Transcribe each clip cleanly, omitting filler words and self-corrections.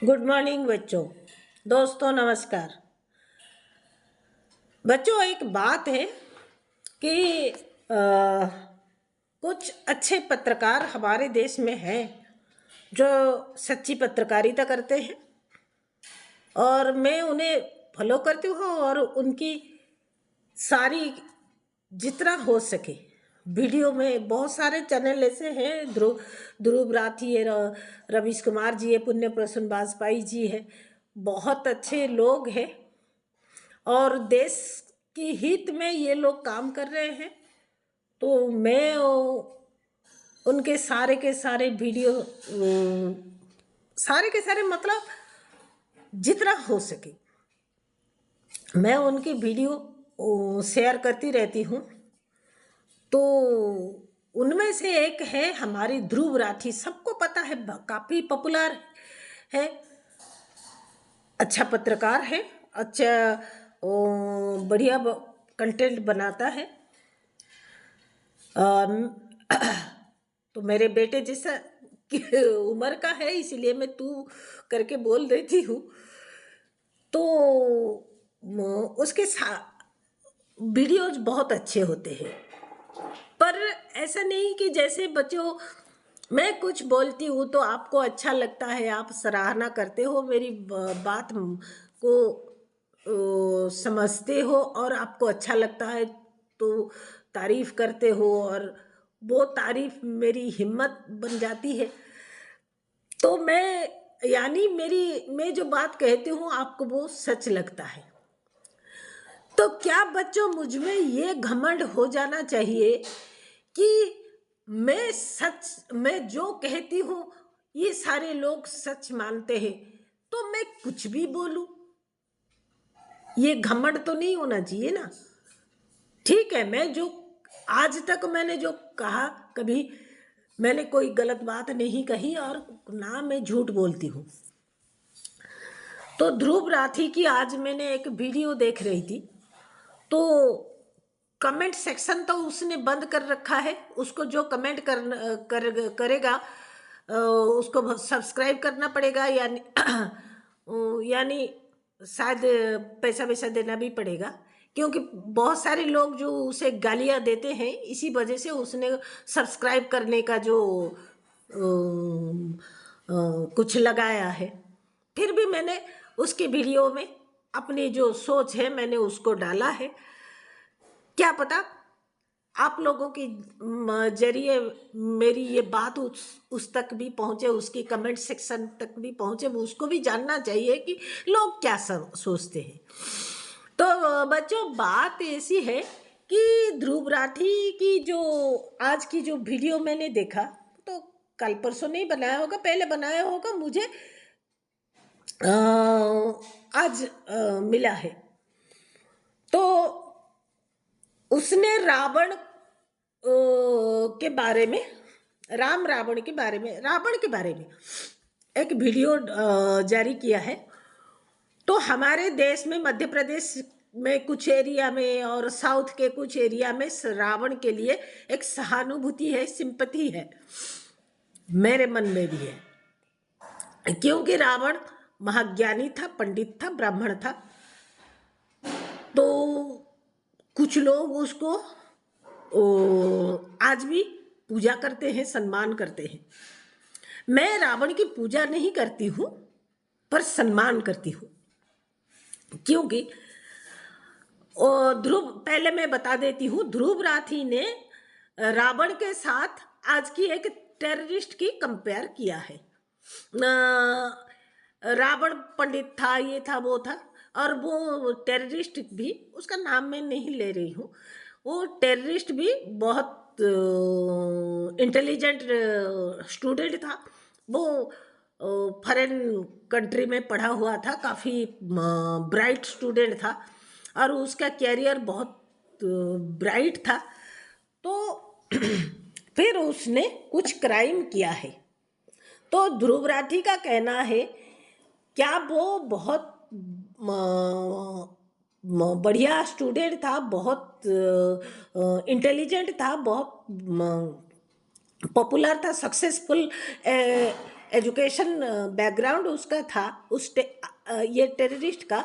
Good morning बच्चों। दोस्तों नमस्कार। बच्चों एक बात है कि कुछ अच्छे पत्रकार हमारे देश में हैं जो सच्ची पत्रकारिता करते हैं और मैं उन्हें फॉलो करती हूँ और उनकी सारी जितना हो सके वीडियो में बहुत सारे चैनल ऐसे हैं। ध्रुव राठी है, रवीश कुमार जी है, पुण्य प्रसून वाजपेयी जी है, बहुत अच्छे लोग हैं और देश की हित में ये लोग काम कर रहे हैं। तो मैं उनके सारे के सारे वीडियो सारे के सारे मतलब जितना हो सके मैं उनकी वीडियो शेयर करती रहती हूँ। तो उनमें से एक है हमारी ध्रुव राठी, सबको पता है, काफ़ी पॉपुलर है, अच्छा पत्रकार है, अच्छा बढ़िया कंटेंट बनाता है। तो मेरे बेटे जैसा उम्र का है, इसलिए मैं तू करके बोल देती हूँ। तो उसके वीडियोज बहुत अच्छे होते हैं, पर ऐसा नहीं कि जैसे बच्चों मैं कुछ बोलती हूँ तो आपको अच्छा लगता है, आप सराहना करते हो, मेरी बात को समझते हो और आपको अच्छा लगता है तो तारीफ करते हो और वो तारीफ मेरी हिम्मत बन जाती है। तो मैं जो बात कहती हूँ आपको वो सच लगता है। तो क्या बच्चों मुझ में ये घमंड हो जाना चाहिए कि मैं जो कहती हूँ ये सारे लोग सच मानते हैं तो मैं कुछ भी बोलूं? ये घमंड तो नहीं होना चाहिए ना। ठीक है, मैं जो आज तक मैंने जो कहा, कभी मैंने कोई गलत बात नहीं कही और ना मैं झूठ बोलती हूँ। तो ध्रुव राठी की आज मैंने एक वीडियो देख रही थी, तो कमेंट सेक्शन तो उसने बंद कर रखा है। उसको जो कमेंट करेगा उसको सब्सक्राइब करना पड़ेगा, यानी शायद पैसा वैसा देना भी पड़ेगा, क्योंकि बहुत सारे लोग जो उसे गालियां देते हैं, इसी वजह से उसने सब्सक्राइब करने का जो कुछ लगाया है। फिर भी मैंने उसके वीडियो में अपनी जो सोच है मैंने उसको डाला है। क्या पता आप लोगों की जरिए मेरी ये बात उस तक भी पहुंचे, उसकी कमेंट सेक्शन तक भी पहुंचे। वो उसको भी जानना चाहिए कि लोग क्या सोचते हैं। तो बच्चों बात ऐसी है कि ध्रुव राठी की जो आज की जो वीडियो मैंने देखा, तो कल परसों नहीं बनाया होगा, पहले बनाया होगा, मुझे आज मिला है। तो उसने रावण के बारे में, रावण के बारे में एक वीडियो जारी किया है। तो हमारे देश में, मध्य प्रदेश में कुछ एरिया में और साउथ के कुछ एरिया में रावण के लिए एक सहानुभूति है, सिंपैथी है, मेरे मन में भी है, क्योंकि रावण महाज्ञानी था, पंडित था, ब्राह्मण था। तो कुछ लोग उसको आज भी पूजा करते हैं, सम्मान करते हैं। मैं रावण की पूजा नहीं करती हूँ, पर सम्मान करती हूँ, क्योंकि पहले मैं बता देती हूँ, ध्रुव राठी ने रावण के साथ आज की एक टेररिस्ट की कंपेयर किया है। रावण पंडित था, ये था, वो था, और वो टेररिस्ट भी, उसका नाम मैं नहीं ले रही हूँ, वो टेररिस्ट भी बहुत इंटेलिजेंट स्टूडेंट था। वो फॉरेन कंट्री में पढ़ा हुआ था, काफ़ी ब्राइट स्टूडेंट था और उसका कैरियर बहुत ब्राइट था। तो फिर उसने कुछ क्राइम किया है। तो ध्रुव राठी का कहना है, क्या वो बहुत बढ़िया स्टूडेंट था, बहुत इंटेलिजेंट था, बहुत पॉपुलर था, सक्सेसफुल एजुकेशन बैकग्राउंड उसका था ये टेररिस्ट का,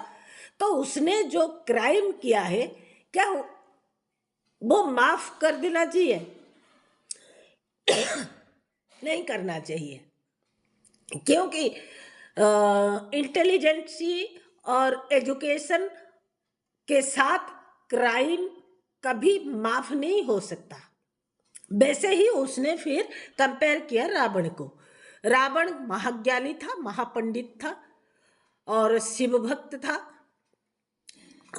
तो उसने जो क्राइम किया है क्या वो माफ कर देना चाहिए? नहीं करना चाहिए, क्योंकि इंटेलिजेंसी और एजुकेशन के साथ क्राइम कभी माफ नहीं हो सकता। वैसे ही उसने फिर कंपेयर किया रावण को। रावण महाज्ञानी था, महापंडित था और शिव भक्त था,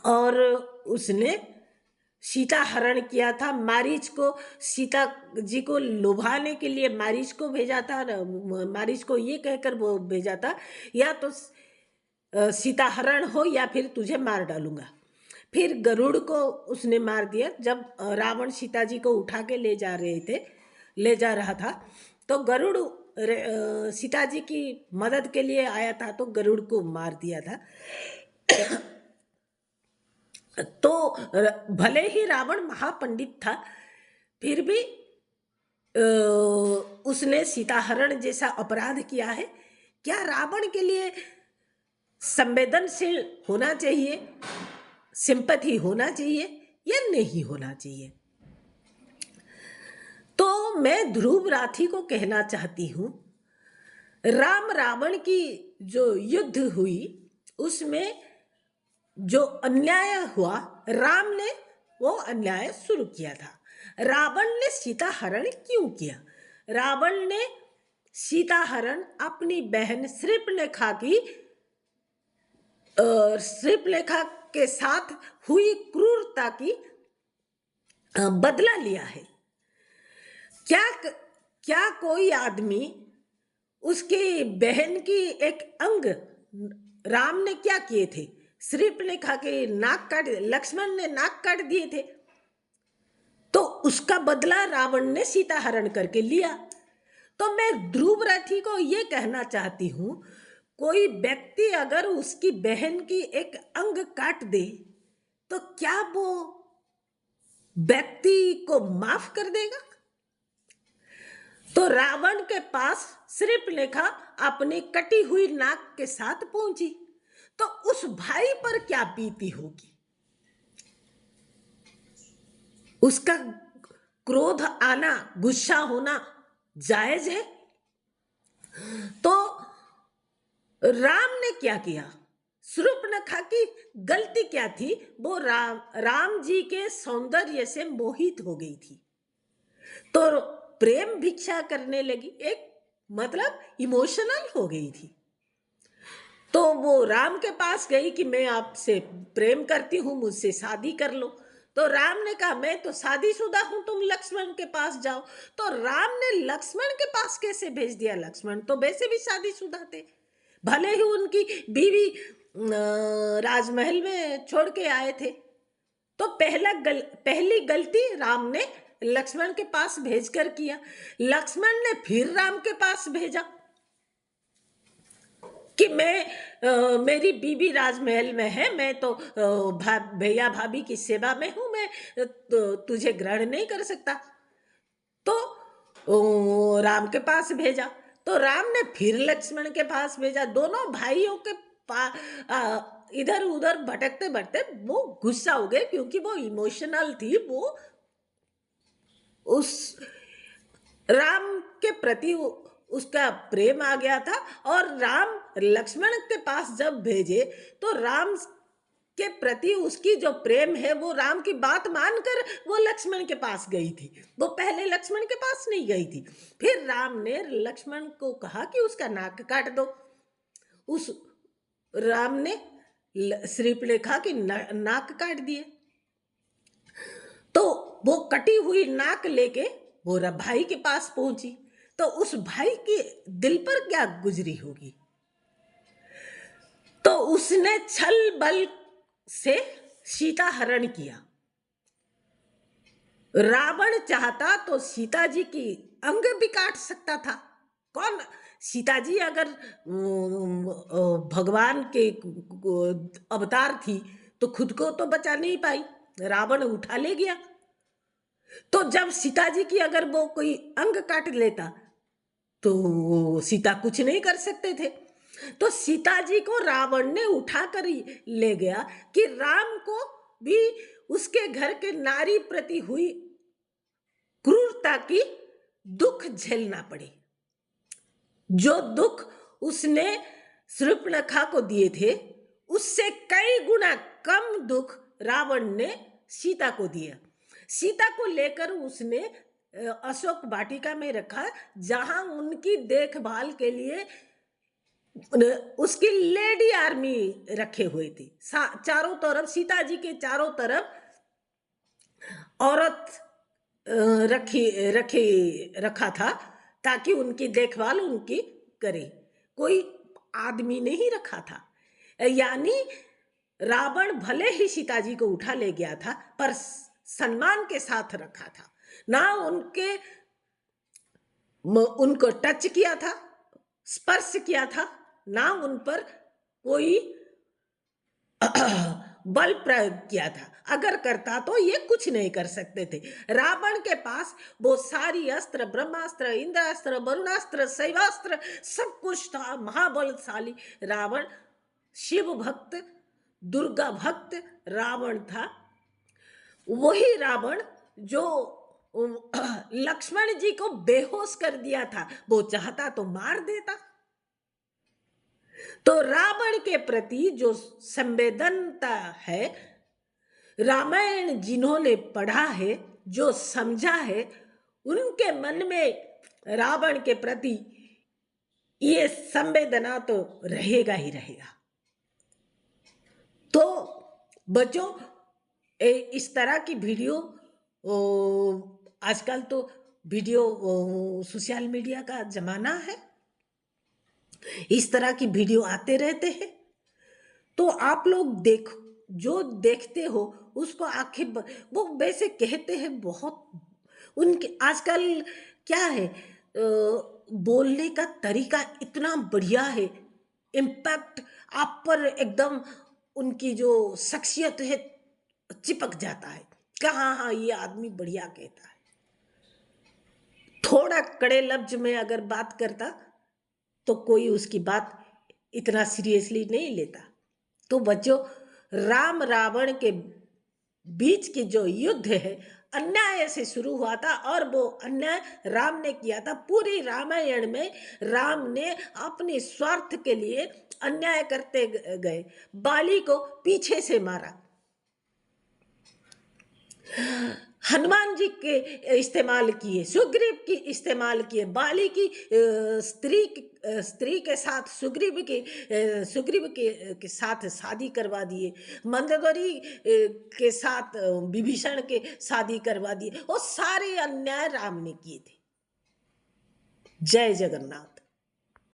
और उसने सीता हरण किया था। मारीच को, सीता जी को लुभाने के लिए मारीच को भेजा था, मारीच को ये कहकर वो भेजा था, या तो सीता हरण हो या फिर तुझे मार डालूंगा। फिर गरुड़ को उसने मार दिया। जब रावण सीता जी को उठा के ले जा रहा था, तो गरुड़ सीता जी की मदद के लिए आया था, तो गरुड़ को मार दिया था। तो भले ही रावण महापंडित था, फिर भी उसने सीताहरण जैसा अपराध किया है। क्या रावण के लिए संवेदनशील होना चाहिए, सिंपैथी होना चाहिए या नहीं होना चाहिए? तो मैं ध्रुव राठी को कहना चाहती हूं, राम रावण की जो युद्ध हुई उसमें जो अन्याय हुआ, राम ने वो अन्याय शुरू किया था। रावण ने सीता हरण क्यों किया? रावण ने सीता हरण अपनी बहन श्रीपलेखा के साथ हुई क्रूरता की बदला लिया है। क्या कोई आदमी उसकी बहन की एक अंग, राम ने क्या किए थे? श्रीपलेखा के नाक काट, लक्ष्मण ने नाक काट दिए थे, तो उसका बदला रावण ने सीता हरण करके लिया। तो मैं ध्रुव राठी को ये कहना चाहती हूं, कोई व्यक्ति अगर उसकी बहन की एक अंग काट दे तो क्या वो व्यक्ति को माफ कर देगा? तो रावण के पास श्रीपलेखा अपनी कटी हुई नाक के साथ पहुंची, तो उस भाई पर क्या बीती होगी? उसका क्रोध आना, गुस्सा होना जायज है। तो राम ने क्या किया? शूर्पणखा की गलती क्या थी? वो राम जी के सौंदर्य से मोहित हो गई थी, तो प्रेम भिक्षा करने लगी, एक मतलब इमोशनल हो गई थी। तो वो राम के पास गई कि मैं आपसे प्रेम करती हूं, मुझसे शादी कर लो। तो राम ने कहा मैं तो शादीशुदा हूं, तुम लक्ष्मण के पास जाओ। तो राम ने लक्ष्मण के पास कैसे भेज दिया? लक्ष्मण तो वैसे भी शादीशुदा थे, भले ही उनकी बीवी राजमहल में छोड़ के आए थे। तो पहली गलती राम ने लक्ष्मण के पास भेजकर किया। लक्ष्मण ने फिर राम के पास भेजा कि मेरी बीवी राजमहल में है, मैं तो भैया भाभी की सेवा में हूं, मैं तुझे ग्रहण नहीं कर सकता। तो राम के पास भेजा, तो राम ने फिर लक्ष्मण के पास भेजा। दोनों भाइयों के इधर उधर भटकते भटकते वो गुस्सा हो गए, क्योंकि वो इमोशनल थी, वो उस राम के प्रति उसका प्रेम आ गया था। और राम लक्ष्मण के पास जब भेजे तो राम के प्रति उसकी जो प्रेम है वो राम की बात मानकर वो लक्ष्मण के पास गई थी, वो पहले लक्ष्मण के पास नहीं गई थी। फिर राम ने लक्ष्मण को कहा कि उसका नाक काट दो। उस राम ने श्रीपलेखा की नाक काट दिए। तो वो कटी हुई नाक लेके वो भाई के पास पहुंची, तो उस भाई के दिल पर क्या गुजरी होगी? तो उसने छल बल से सीता हरण किया। रावण चाहता तो सीता जी की अंग भी काट सकता था। कौन? सीता जी अगर भगवान के अवतार थी तो खुद को तो बचा नहीं पाई, रावण उठा ले गया। तो जब सीता जी की अगर वो कोई अंग काट लेता तो सीता कुछ नहीं कर सकते थे। तो सीता जी को रावण ने उठाकर ले गया कि राम को भी उसके घर के नारी प्रति हुई क्रूरता की दुख झेलना पड़े। जो दुख उसने शूर्पणखा को दिए थे उससे कई गुना कम दुख रावण ने सीता को दिया। सीता को लेकर उसने अशोक वाटिका में रखा, जहां उनकी देखभाल के लिए उसकी लेडी आर्मी रखे हुए थे। चारों तरफ सीता जी के चारों तरफ औरत रखा था ताकि उनकी देखभाल उनकी करे। कोई आदमी नहीं रखा था। यानी रावण भले ही सीता जी को उठा ले गया था पर सम्मान के साथ रखा था, ना उनको टच किया था, स्पर्श किया था, ना उन पर कोई बल प्रयोग किया था। अगर करता तो ये कुछ नहीं कर सकते थे। रावण के पास वो सारी अस्त्र, ब्रह्मास्त्र, इंद्रास्त्र, वरुणास्त्र, शैवास्त्र सब कुछ था। महाबलशाली रावण, शिव भक्त, दुर्गा भक्त रावण था। वही रावण जो लक्ष्मण जी को बेहोश कर दिया था, वो चाहता तो मार देता। तो रावण के प्रति जो संवेदनता है, रामायण जिन्होंने पढ़ा है, जो समझा है, उनके मन में रावण के प्रति ये संवेदना तो रहेगा ही रहेगा। तो बच्चों, इस तरह की वीडियो, आजकल तो वीडियो सोशल मीडिया का जमाना है, इस तरह की वीडियो आते रहते हैं। तो आप लोग जो देखते हो उसको आखिर वो वैसे कहते हैं बहुत, उनके आजकल क्या है, बोलने का तरीका इतना बढ़िया है, इम्पैक्ट आप पर एकदम उनकी जो शख्सियत है चिपक जाता है। कहाँ हाँ ये आदमी बढ़िया कहता है। थोड़ा कड़े लफ्ज में अगर बात करता तो कोई उसकी बात इतना सीरियसली नहीं लेता। तो बच्चों, राम रावण के बीच की जो युद्ध है अन्याय से शुरू हुआ था, और वो अन्याय राम ने किया था। पूरी रामायण में राम ने अपने स्वार्थ के लिए अन्याय करते गए। बाली को पीछे से मारा, हनुमान जी के इस्तेमाल किए, सुग्रीव की इस्तेमाल किए, बाली की स्त्री के साथ सुग्रीव के साथ शादी करवा दिए, मंदोदरी के साथ विभीषण के शादी करवा दिए। वो सारे अन्याय राम ने किए थे। जय जगन्नाथ।